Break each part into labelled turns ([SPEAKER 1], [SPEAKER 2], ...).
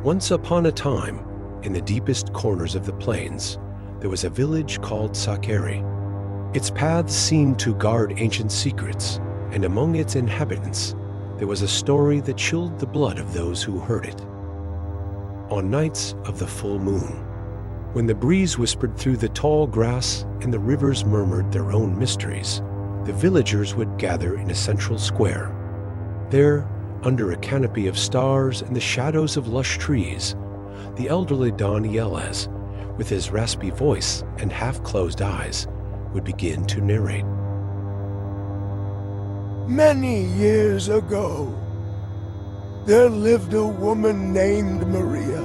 [SPEAKER 1] Once upon a time, in the deepest corners of the plains, there was a village called Sachairi. Its paths seemed to guard ancient secrets, and among its inhabitants, there was a story that chilled the blood of those who heard it. On nights of the full moon, when the breeze whispered through the tall grass and the rivers murmured their own mysteries, the villagers would gather in a central square. There, under a canopy of stars and the shadows of lush trees, the elderly Don Elías, with his raspy voice and half-closed eyes, would begin to narrate.
[SPEAKER 2] Many years ago, there lived a woman named Maria.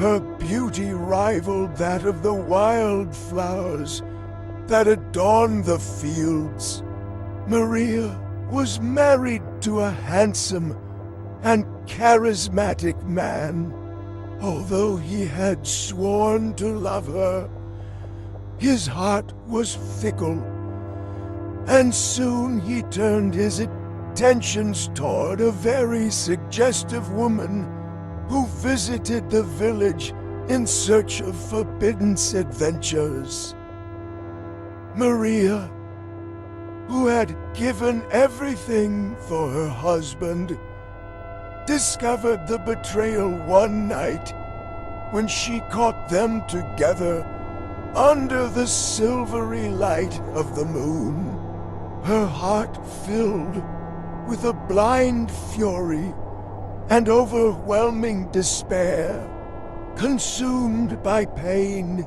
[SPEAKER 2] Her beauty rivaled that of the wildflowers that adorn the fields. Maria was married to a handsome and charismatic man. Although he had sworn to love her, his heart was fickle, and soon he turned his attentions toward a very suggestive woman who visited the village in search of forbidden adventures. Maria, who had given everything for her husband, discovered the betrayal one night when she caught them together under the silvery light of the moon. Her heart filled with a blind fury and overwhelming despair, consumed by pain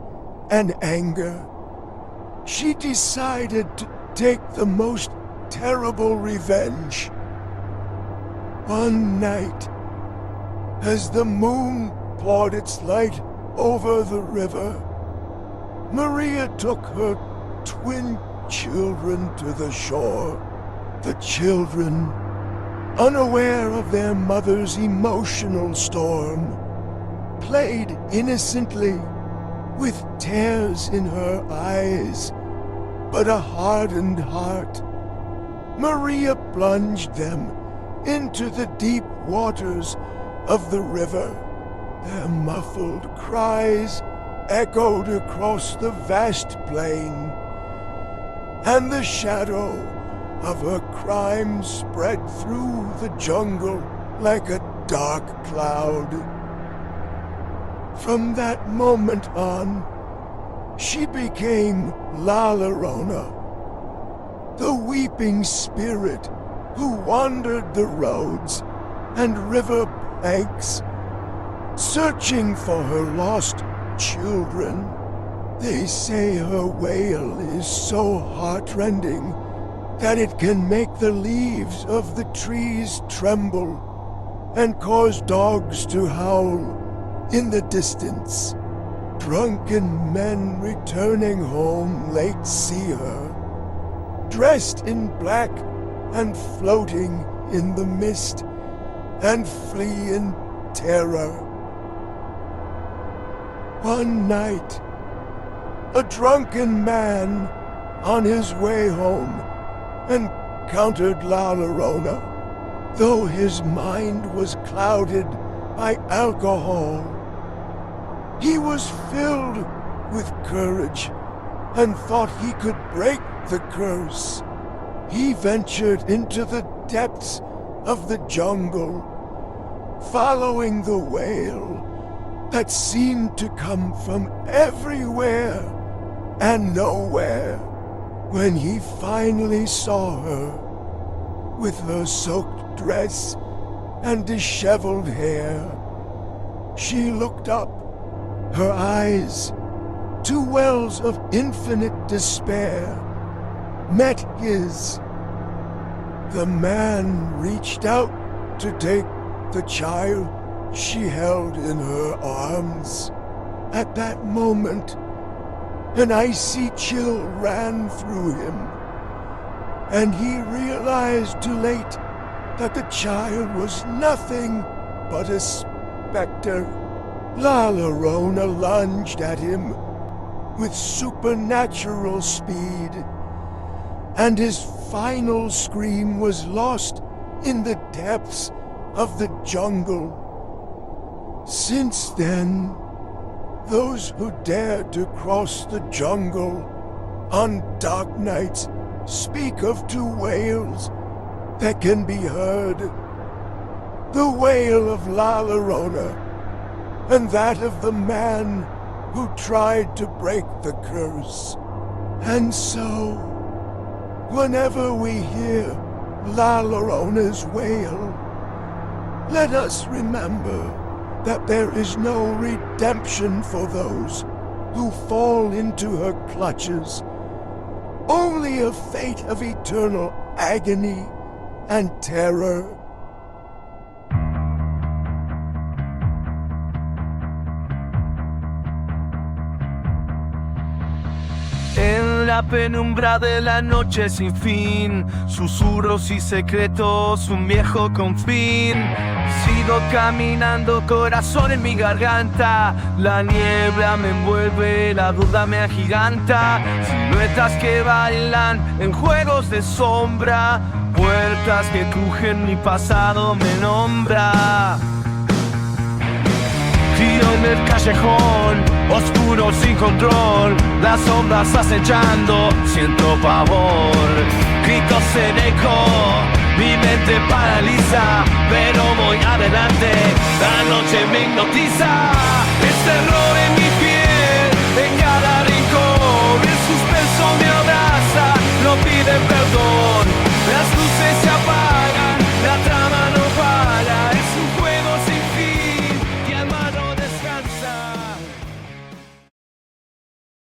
[SPEAKER 2] and anger, she decided to take the most terrible revenge. One night, as the moon poured its light over the river, Maria took her twin children to the shore. The children, unaware of their mother's emotional storm, played innocently with tears in her eyes, but a hardened heart. Maria plunged them into the deep waters of the river. Their muffled cries echoed across the vast plain, and the shadow of her crime spread through the jungle like a dark cloud. From that moment on, she became La Llorona, the weeping spirit who wandered the roads and river banks, searching for her lost children. They say her wail is so heartrending that it can make the leaves of the trees tremble and cause dogs to howl in the distance. Drunken men returning home late see her, dressed in black and floating in the mist, and flee in terror. One night, a drunken man on his way home encountered La Llorona. Though his mind was clouded by alcohol, he was filled with courage and thought he could break the curse. He ventured into the depths of the jungle, following the wail that seemed to come from everywhere and nowhere. When he finally saw her, with her soaked dress and disheveled hair, she looked up. Her eyes, two wells of infinite despair, met his. The man reached out to take the child she held in her arms. At that moment, an icy chill ran through him, and he realized too late that the child was nothing but a specter. La Llorona lunged at him with supernatural speed, and his final scream was lost in the depths of the jungle. Since then, those who dared to cross the jungle on dark nights speak of two wails that can be heard. The wail of La Llorona and that of the man who tried to break the curse. And so, whenever we hear La Llorona's wail, let us remember that there is no redemption for those who fall into her clutches, only a fate of eternal agony and terror.
[SPEAKER 3] En la penumbra de la noche sin fin, susurros y secretos, un viejo confín. Sigo caminando, corazón en mi garganta. La niebla me envuelve, la duda me agiganta. Siluetas que bailan en juegos de sombra. Puertas que crujen, mi pasado me nombra. Giro en el callejón, oscuro sin control. Las sombras acechando, siento pavor. Gritos en eco, mi mente paraliza, pero voy adelante, la noche me hipnotiza. Es terror.